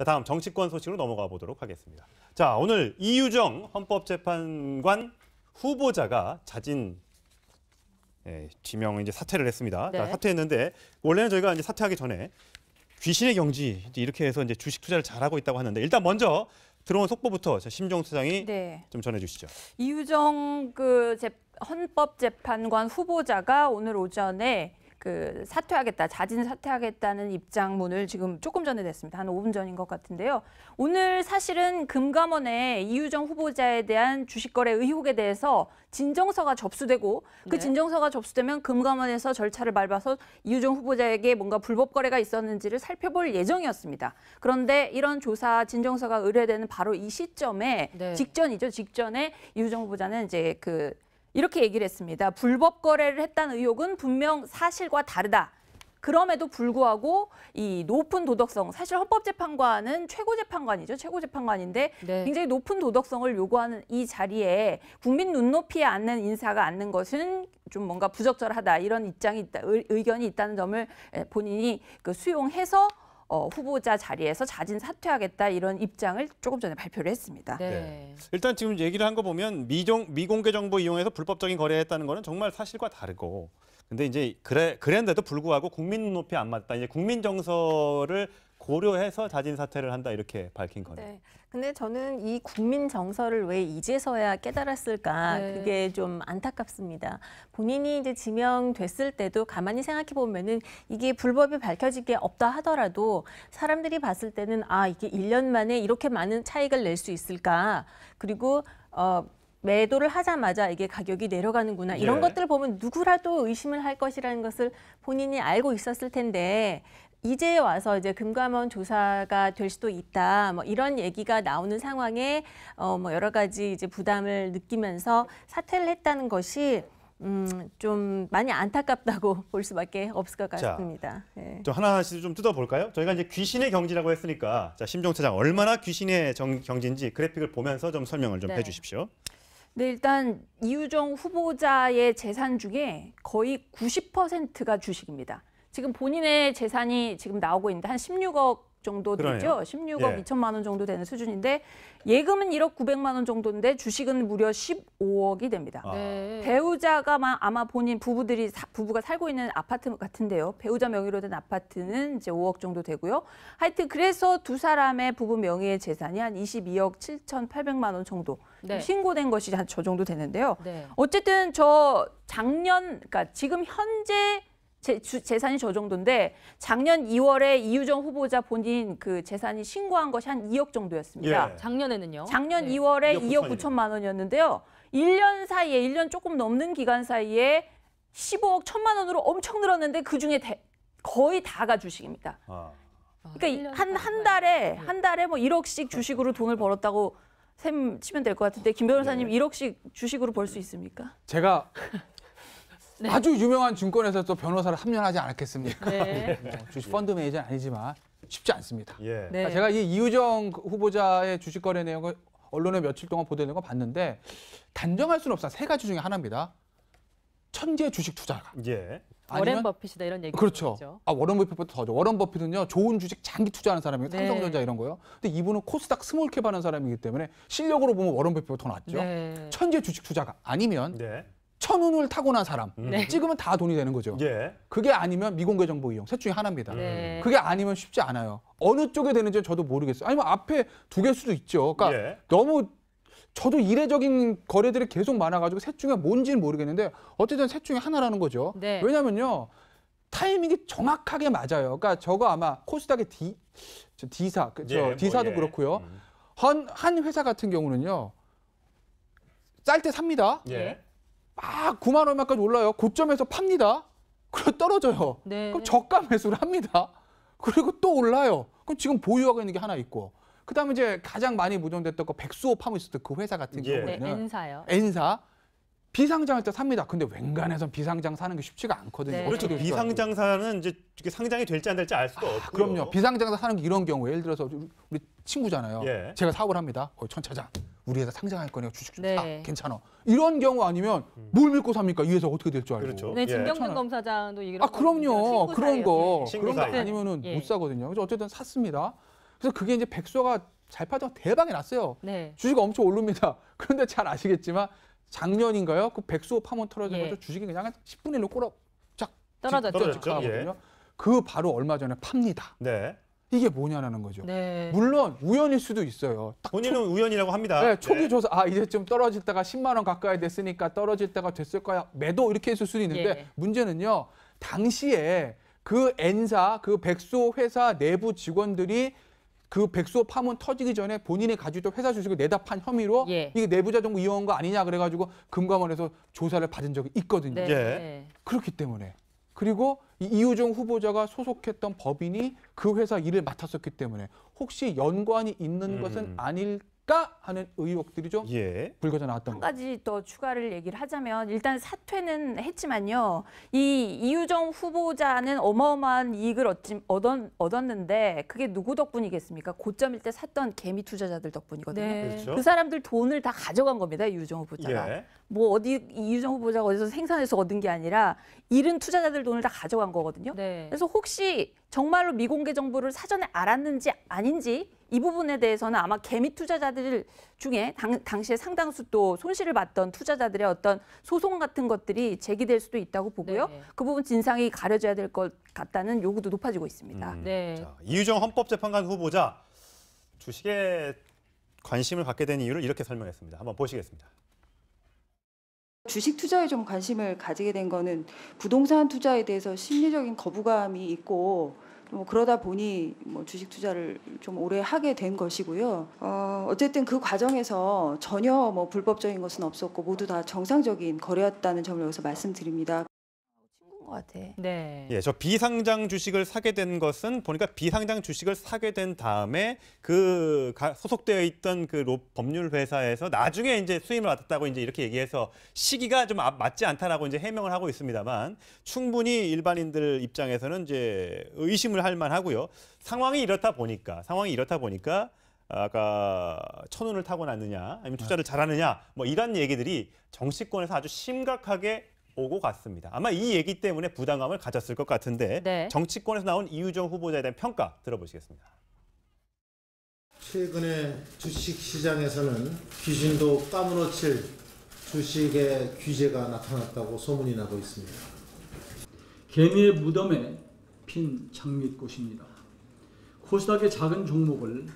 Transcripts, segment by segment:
자, 다음 정치권 소식으로 넘어가 보도록 하겠습니다. 자, 오늘 이유정 헌법재판관 후보자가 자진 지명 이제 사퇴를 했습니다. 네. 자, 사퇴했는데 원래는 저희가 이제 사퇴하기 전에 귀신의 경지 이렇게 해서 이제 주식 투자를 잘하고 있다고 하는데 일단 먼저 들어온 속보부터 심종 소장이 네. 좀 전해주시죠. 이유정 헌법재판관 후보자가 오늘 오전에 사퇴하겠다, 자진 사퇴하겠다는 입장문을 지금 조금 전에 냈습니다. 한 5분 전인 것 같은데요. 오늘 사실은 금감원에 이유정 후보자에 대한 주식거래 의혹에 대해서 진정서가 접수되고 그 진정서가 접수되면 금감원에서 절차를 밟아서 이유정 후보자에게 뭔가 불법 거래가 있었는지를 살펴볼 예정이었습니다. 그런데 이런 조사 진정서가 의뢰되는 바로 이 시점에 직전에 이유정 후보자는 이제 이렇게 얘기를 했습니다. 불법 거래를 했다는 의혹은 분명 사실과 다르다. 그럼에도 불구하고 이 높은 도덕성, 사실 헌법재판관은 최고재판관이죠. 최고재판관인데 굉장히 높은 도덕성을 요구하는 이 자리에 국민 눈높이에 앉는 인사가 앉는 것은 좀 뭔가 부적절하다. 이런 입장이 있다, 의견이 있다는 점을 본인이 수용해서 후보자 자리에서 자진 사퇴하겠다 이런 입장을 조금 전에 발표를 했습니다. 네. 일단 지금 얘기를 한 거 보면 미공개 정보 이용해서 불법적인 거래했다는 거는 정말 사실과 다르고 근데 이제 그랬는데도 불구하고 국민 눈높이에 안 맞다. 이제 국민 정서를 고려해서 자진 사퇴를 한다 이렇게 밝힌 거네요. 네. 근데 저는 이 국민 정서를 왜 이제서야 깨달았을까 그게 좀 안타깝습니다. 본인이 이제 지명됐을 때도 가만히 생각해 보면은 이게 불법이 밝혀질 게 없다 하더라도 사람들이 봤을 때는 이게 1년 만에 이렇게 많은 차익을 낼 수 있을까? 그리고 매도를 하자마자 이게 가격이 내려가는구나. 이런 것들을 보면 누구라도 의심을 할 것이라는 것을 본인이 알고 있었을 텐데 이제 와서 이제 금감원 조사가 될 수도 있다. 뭐 이런 얘기가 나오는 상황에 뭐 여러 가지 이제 부담을 느끼면서 사퇴를 했다는 것이 좀 많이 안타깝다고 볼 수밖에 없을 것 같습니다. 네. 좀 하나씩 좀 뜯어볼까요? 저희가 이제 귀신의 경지라고 했으니까 자, 심종 차장 얼마나 귀신의 경지인지 그래픽을 보면서 좀 설명을 좀 해주십시오. 네, 일단 이유정 후보자의 재산 중에 거의 90%가 주식입니다. 지금 본인의 재산이 지금 나오고 있는데 한 16억 정도 되죠. 16억 2천만 원 정도 되는 수준인데 예금은 1억 900만 원 정도인데 주식은 무려 15억이 됩니다. 배우자가 아마 본인 부부가 살고 있는 아파트 같은데요. 배우자 명의로 된 아파트는 이제 5억 정도 되고요. 하여튼 그래서 두 사람의 부부 명의의 재산이 한 22억 7,800만 원 정도 신고된 것이 한 저 정도 되는데요. 어쨌든 그러니까 지금 현재 재산이 저 정도인데 작년 2월에 이유정 후보자 본인 재산이 신고한 것이 한 2억 정도였습니다. 작년에는요? 작년 2월에 2억 9천만 원이었는데요. 1년 사이에 1년 조금 넘는 기간 사이에 15억 1천만 원으로 엄청 늘었는데 그중에 거의 다가 주식입니다. 그러니까 한 달에 뭐 1억씩 주식으로 돈을 벌었다고 치면 될 것 같은데 김 변호사님 1억씩 주식으로 벌 수 있습니까? 제가 아주 유명한 증권회사 또 변호사를 합류하지 않았겠습니까? 주식 펀드 매니저는 아니지만 쉽지 않습니다. 제가 이 이유정 후보자의 주식 거래 내용을 언론에 며칠 동안 보도되는 거 봤는데 단정할 수는 없어. 세 가지 중에 하나입니다. 천재 주식 투자가. 워렌 버핏이다 이런 얘기. 그렇죠. 워런 버핏보다 더죠. 워런 버핏은요 좋은 주식 장기 투자하는 사람이에요. 삼성전자 이런 거요. 근데 이분은 코스닥 스몰캡 하는 사람이기 때문에 실력으로 보면 워런 버핏보다 더 낫죠. 천재 주식 투자가 아니면 천운을 타고난 사람 찍으면 다 돈이 되는 거죠. 그게 아니면 미공개 정보 이용 셋 중에 하나입니다. 그게 아니면 쉽지 않아요. 어느 쪽에 되는지는 저도 모르겠어요. 아니면 앞에 두 개일 수도 있죠. 그러니까 너무 저도 이례적인 거래들이 계속 많아가지고 셋 중에 뭔지는 모르겠는데 어쨌든 셋 중에 하나라는 거죠. 왜냐면요 타이밍이 정확하게 맞아요. 그러니까 저거 아마 코스닥의 D사도 그렇고요. 한 회사 같은 경우는요 쌀 때 삽니다. 막 9만 얼마까지 올라요. 고점에서 팝니다. 그리고 떨어져요. 그럼 저가 매수를 합니다. 그리고 또 올라요. 그럼 지금 보유하고 있는 게 하나 있고. 그다음에 이제 가장 많이 무정됐던 거 백수호 파머시스트 그 회사 같은 경우에는 N사요. N사 비상장할 때 삽니다. 근데 웬간해선 비상장 사는 게 쉽지가 않거든요. 그렇죠. 비상장사는 이제 상장이 될지 안 될지 알 수도 없고. 그럼요. 비상장사 사는 게 이런 경우 예를 들어서 우리 친구잖아요. 제가 사업을 합니다. 천 차장. 우리 회사 상장할 거니까 주식 좀 사. 괜찮아. 이런 경우 아니면 뭘 믿고 삽니까? 이 회사 어떻게 될 줄 알고. 그렇죠. 진경준 검사장도 이런 그럼요. 그런 거 아니면은 못 사거든요. 그래서 어쨌든 샀습니다. 그래서 그게 이제 백수가 잘 팔다가 대박이 났어요. 네. 주식 엄청 오릅니다. 그런데 잘 아시겠지만 작년인가요? 그 백수호 파문 털어지면서 주식이 그냥 한 10분의 1로 꼬락쫙 떨어졌죠. 예. 그 바로 얼마 전에 팝니다. 네. 이게 뭐냐라는 거죠. 네. 물론 우연일 수도 있어요. 딱 본인은 우연이라고 합니다. 네, 초기 네. 조사 이제 좀 떨어질 때가 10만 원 가까이 됐으니까 떨어질 때가 됐을 거야. 매도 이렇게 했을 수도 있는데 예. 문제는요. 당시에 그 N사 그 백수호 회사 내부 직원들이 그 백수호 파문 터지기 전에 본인이 가지고 있던 회사 주식을 내다 판 혐의로 예. 이게 내부자 정보 이용한 거 아니냐 그래가지고 금감원에서 조사를 받은 적이 있거든요. 네. 예. 그렇기 때문에 그리고 이 이유정 후보자가 소속했던 법인이 그 회사 일을 맡았었기 때문에 혹시 연관이 있는 것은 아닐까 하는 의혹들이 좀 예. 불거져 나왔던 한 거예요. 가지 더 추가를 얘기를 하자면 일단 사퇴는 했지만요. 이 이유정 후보자는 어마어마한 이익을 얻었는데 그게 누구 덕분이겠습니까? 고점일 때 샀던 개미 투자자들 덕분이거든요. 네. 그렇죠. 그 사람들 돈을 다 가져간 겁니다. 이유정 후보자가. 예. 뭐 어디 이유정 후보자가 어디서 생산해서 얻은 게 아니라 잃은 투자자들 돈을 다 가져간 거거든요. 네. 그래서 혹시 정말로 미공개 정보를 사전에 알았는지 아닌지 이 부분에 대해서는 아마 개미 투자자들 중에 당시에 상당수 또 손실을 봤던 투자자들의 어떤 소송 같은 것들이 제기될 수도 있다고 보고요. 네. 그 부분 진상이 가려져야 될 것 같다는 요구도 높아지고 있습니다. 네. 자, 이유정 헌법재판관 후보자 주식에 관심을 갖게 된 이유를 이렇게 설명했습니다. 한번 보시겠습니다. 주식 투자에 좀 관심을 가지게 된 거는 부동산 투자에 대해서 심리적인 거부감이 있고 그러다 보니 주식 투자를 좀 오래 하게 된 것이고요. 어쨌든 그 과정에서 전혀 불법적인 것은 없었고 모두 다 정상적인 거래였다는 점을 여기서 말씀드립니다. 친구인 것 같아. 네. 예, 저 비상장 주식을 사게 된 것은 보니까 비상장 주식을 사게 된 다음에 그 소속되어 있던 그 법률 회사에서 나중에 이제 수임을 받았다고 이제 이렇게 얘기해서 시기가 좀 맞지 않다라고 이제 해명을 하고 있습니다만 충분히 일반인들 입장에서는 이제 의심을 할 만하고요. 상황이 이렇다 보니까 아까 천운을 타고났느냐 아니면 투자를 잘하느냐 뭐 이런 얘기들이 정치권에서 아주 심각하게 오고 갔습니다. 아마 이 얘기 때문에 부담감을 가졌을 것 같은데 네. 정치권에서 나온 이유정 후보자에 대한 평가 들어보시겠습니다. 최근에 주식시장에서는 귀신도 까무러칠 주식의 규제가 나타났다고 소문이 나고 있습니다. 개미의 무덤에 핀 장미꽃입니다. 코스닥의 작은 종목을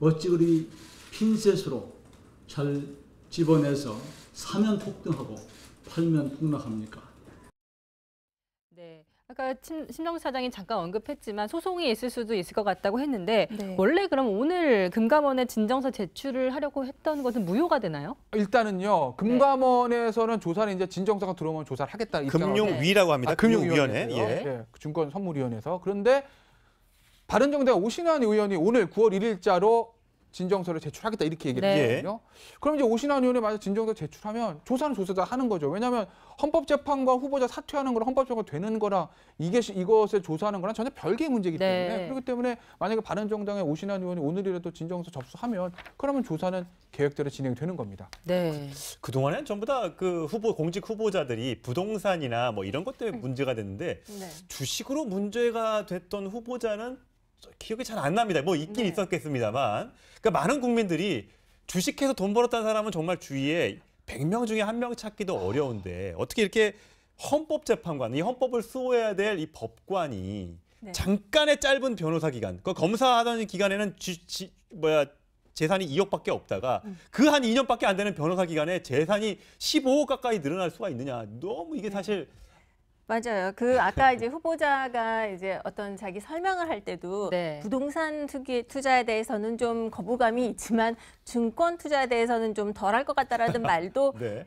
어찌 그리 핀셋으로 잘 집어내서 사면 폭등하고 팔면 폭락합니까? 네. 아까 심정수 사장이 잠깐 언급했지만 소송이 있을 수도 있을 것 같다고 했는데 네. 원래 그럼 오늘 금감원에 진정서 제출을 하려고 했던 것은 무효가 되나요? 일단은요. 금감원에서는 조사를 이제 진정서가 들어오면 조사를 하겠다. 금융위라고 합니다. 금융위원회. 금융위원회. 예. 예. 증권선물위원회에서. 그런데 바른정당 오신환 의원이 오늘 9월 1일자로 진정서를 제출하겠다 이렇게 얘기를 네. 했거든요. 그럼 이제 오신환 의원이 만약 진정서 제출하면 조사는 조사다 하는 거죠. 왜냐하면 헌법재판관 후보자 사퇴하는 거랑 헌법적으로 되는 거랑 이것을 조사하는 거랑 전혀 별개의 문제이기 네. 때문에 그렇기 때문에 만약에 바른정당의 오신환 의원이 오늘이라도 진정서 접수하면 그러면 조사는 계획대로 진행되는 겁니다. 네. 그동안엔 전부 다 그 공직 후보자들이 부동산이나 뭐 이런 것 때문에 문제가 됐는데 네. 주식으로 문제가 됐던 후보자는 기억이 잘 안 납니다. 뭐 있긴 네. 있었겠습니다만. 그러니까 많은 국민들이 주식해서 돈 벌었다는 사람은 정말 주위에 100명 중에 1명 찾기도 어려운데 어떻게 이렇게 헌법재판관, 이 헌법을 수호해야 될 이 법관이 네. 잠깐의 짧은 변호사 기간, 그 검사하던 기간에는 재산이 2억밖에 없다가 그 한 2년밖에 안 되는 변호사 기간에 재산이 15억 가까이 늘어날 수가 있느냐. 너무 이게 사실 맞아요. 그 아까 이제 후보자가 이제 어떤 자기 설명을 할 때도 네. 부동산 투자에 대해서는 좀 거부감이 있지만 증권 투자에 대해서는 좀 덜할 것 같다라는 말도 네.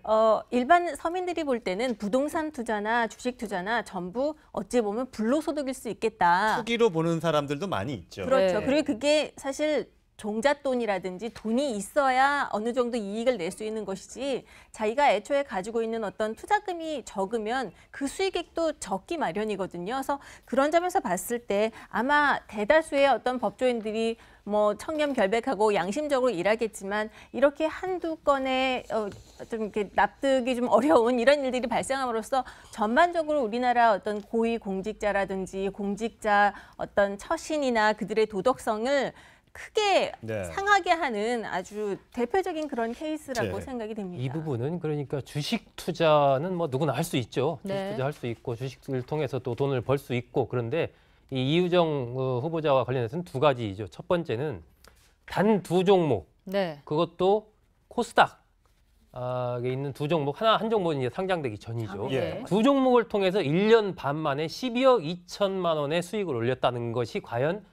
일반 서민들이 볼 때는 부동산 투자나 주식 투자나 전부 어찌 보면 불로소득일 수 있겠다. 투기로 보는 사람들도 많이 있죠. 그렇죠. 네. 그리고 그게 사실 종잣돈이라든지 돈이 있어야 어느 정도 이익을 낼 수 있는 것이지 자기가 애초에 가지고 있는 어떤 투자금이 적으면 그 수익액도 적기 마련이거든요. 그래서 그런 점에서 봤을 때 아마 대다수의 어떤 법조인들이 뭐 청렴결백하고 양심적으로 일하겠지만 이렇게 한두 건의 좀 이렇게 납득이 좀 어려운 이런 일들이 발생함으로써 전반적으로 우리나라 어떤 고위 공직자라든지 공직자 어떤 처신이나 그들의 도덕성을 크게 네. 상하게 하는 아주 대표적인 그런 케이스라고 네. 생각이 됩니다. 이 부분은 그러니까 주식 투자는 뭐 누구나 할 수 있죠. 주식 네. 투자할 수 있고 주식을 통해서 또 돈을 벌 수 있고 그런데 이 이유정 후보자와 관련해서는 두 가지죠. 첫 번째는 단 두 종목 네. 그것도 코스닥에 있는 두 종목 한 종목은 이제 상장되기 전이죠. 예. 두 종목을 통해서 1년 반 만에 12억 2천만 원의 수익을 올렸다는 것이 과연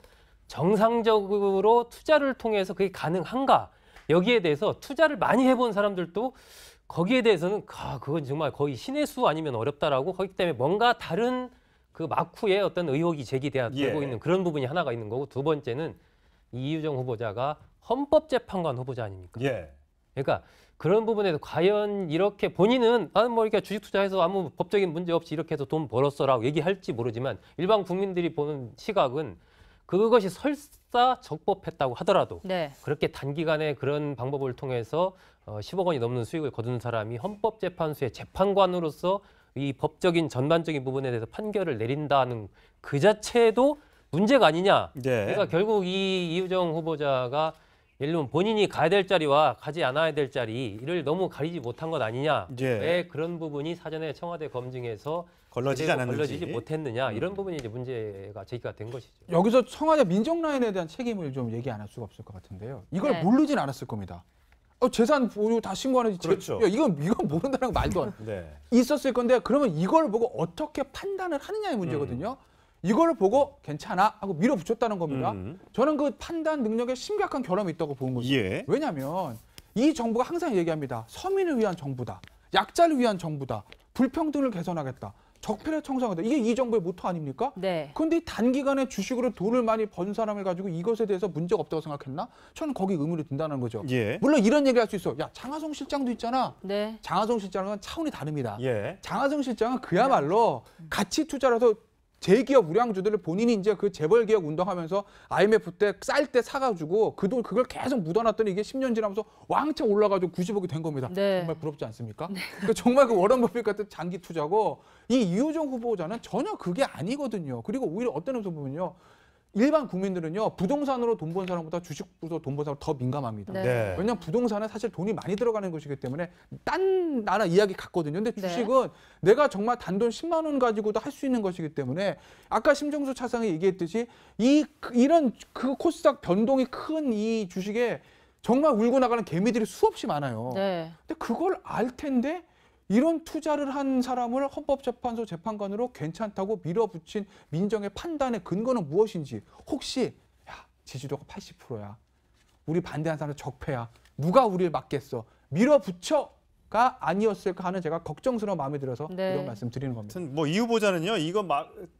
정상적으로 투자를 통해서 그게 가능한가? 여기에 대해서 투자를 많이 해본 사람들도 거기에 대해서는 그건 정말 거의 신의 수 아니면 어렵다라고 하기 때문에 뭔가 다른 그 막후에 어떤 의혹이 제기되고 예. 있는 그런 부분이 하나가 있는 거고 두 번째는 이유정 후보자가 헌법재판관 후보자 아닙니까? 예. 그러니까 그런 부분에서 과연 이렇게 본인은 뭐 이렇게 주식 투자해서 아무 법적인 문제 없이 이렇게 해서 돈 벌었어라고 얘기할지 모르지만 일반 국민들이 보는 시각은 그것이 설사 적법했다고 하더라도 네. 그렇게 단기간에 그런 방법을 통해서 10억 원이 넘는 수익을 거둔 사람이 헌법재판소의 재판관으로서 이 법적인 전반적인 부분에 대해서 판결을 내린다는 그 자체도 문제가 아니냐. 예. 그러니까 결국 이 이유정 후보자가 예를 들면 본인이 가야 될 자리와 가지 않아야 될 자리를 너무 가리지 못한 것 아니냐. 예. 왜 그런 부분이 사전에 청와대 검증에서 걸러지지 않았는지. 걸러지지 못했느냐. 이런 부분이 이제 문제가 제기가 된 것이죠. 여기서 청와대 민정라인에 대한 책임을 좀 얘기 안 할 수가 없을 것 같은데요. 이걸 네. 모르진 않았을 겁니다. 재산 보유 다 신고하는 그렇죠. 야, 이건 모른다는 거 말도 안 네. 있었을 건데 그러면 이걸 보고 어떻게 판단을 하느냐의 문제거든요. 이걸 보고 괜찮아 하고 밀어붙였다는 겁니다. 저는 그 판단 능력에 심각한 결함이 있다고 보는 거죠. 예. 왜냐하면 이 정부가 항상 얘기합니다. 서민을 위한 정부다. 약자를 위한 정부다. 불평등을 개선하겠다. 적폐를 청산하겠다. 이게 이 정부의 모토 아닙니까? 네. 그런데 단기간에 주식으로 돈을 많이 번 사람을 가지고 이것에 대해서 문제가 없다고 생각했나? 저는 거기 의문이 든다는 거죠. 예. 물론 이런 얘기를 할 수 있어. 야, 장하성 실장도 있잖아. 네. 장하성 실장은 차원이 다릅니다. 예. 장하성 실장은 그야말로 가치 투자라서 대기업 우량주들을 본인이 이제 그 재벌 개혁 운동하면서 IMF 때 쌀 때 사가지고 그 돈 그걸 계속 묻어놨더니 이게 10년 지나면서 왕창 올라가지고 90억이 된 겁니다. 네. 정말 부럽지 않습니까? 그러니까 정말 그 워런 버핏 같은 장기 투자고 이 이유정 후보자는 전혀 그게 아니거든요. 그리고 오히려 어떤 점에서 보면요. 일반 국민들은요. 부동산으로 돈 번 사람보다 주식으로 돈 번 사람 더 민감합니다. 네. 네. 왜냐하면 부동산은 사실 돈이 많이 들어가는 것이기 때문에 딴 나라 이야기 같거든요. 근데 주식은 내가 정말 단돈 10만 원 가지고도 할 수 있는 것이기 때문에 아까 심정수 차장이 얘기했듯이 이런 그 코스닥 변동이 큰 이 주식에 정말 울고 나가는 개미들이 수없이 많아요. 네. 근데 그걸 알 텐데 이런 투자를 한 사람을 헌법재판소 재판관으로 괜찮다고 밀어붙인 민정의 판단의 근거는 무엇인지 혹시 지지도가 80%야. 우리 반대한 사람은 적폐야. 누가 우리를 막겠어. 밀어붙여가 아니었을까 하는 제가 걱정스러운 마음이 들어서 네. 이런 말씀 드리는 겁니다. 아무튼 뭐 이 후보자는요. 이거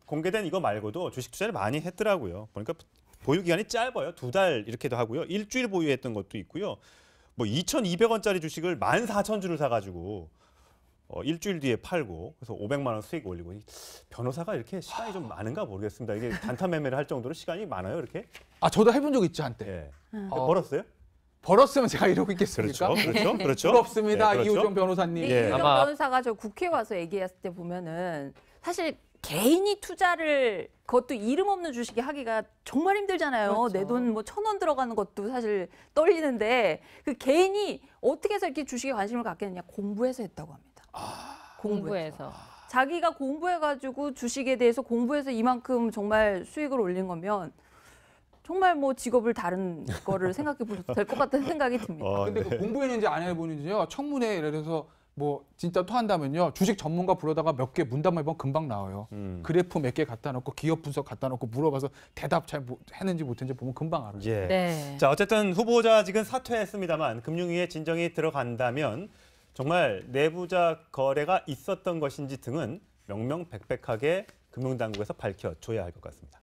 공개된 이거 말고도 주식 투자를 많이 했더라고요. 보니까 보유 기간이 짧아요. 2달 이렇게도 하고요. 일주일 보유했던 것도 있고요. 뭐 2,200원짜리 주식을 14,000주를 사가지고 일주일 뒤에 팔고 그래서 500만 원 수익 올리고 변호사가 이렇게 시간이 좀 많은가 모르겠습니다. 이게 단타 매매를 할 정도로 시간이 많아요, 이렇게? 저도 해본 적 있죠 한때. 예. 벌었어요? 벌었으면 제가 이러고 있겠습니까? 그렇죠. 부럽습니다, 네, 그렇죠. 이우정 변호사님. 근데 이유정 변호사가 저 국회에 와서 얘기했을 때 보면은 사실 개인이 투자를 그것도 이름 없는 주식에 하기가 정말 힘들잖아요. 그렇죠. 내 돈 뭐 1,000원 들어가는 것도 사실 떨리는데 그 개인이 어떻게 해서 이렇게 주식에 관심을 갖겠느냐 공부해서 했다고 합니다. 공부해서. 자기가 공부해가지고 주식에 대해서 공부해서 이만큼 정말 수익을 올린 거면 정말 뭐 직업을 다른 거를 생각해 보셔도 될 것 같다는 생각이 듭니다. 근데 그 공부했는지 안 해보는지요. 청문회 예를 들어서 뭐 진짜 토한다면요. 주식 전문가 불러다가 몇 개 문답만 해보면 금방 나와요. 그래프 몇 개 갖다 놓고 기업 분석 갖다 놓고 물어봐서 대답 잘 했는지 못했는지 보면 금방 알아요. 예. 네. 자, 어쨌든 후보자 직은 사퇴했습니다만 금융위에 진정이 들어간다면 정말 내부자 거래가 있었던 것인지 등은 명명백백하게 금융당국에서 밝혀줘야 할 것 같습니다.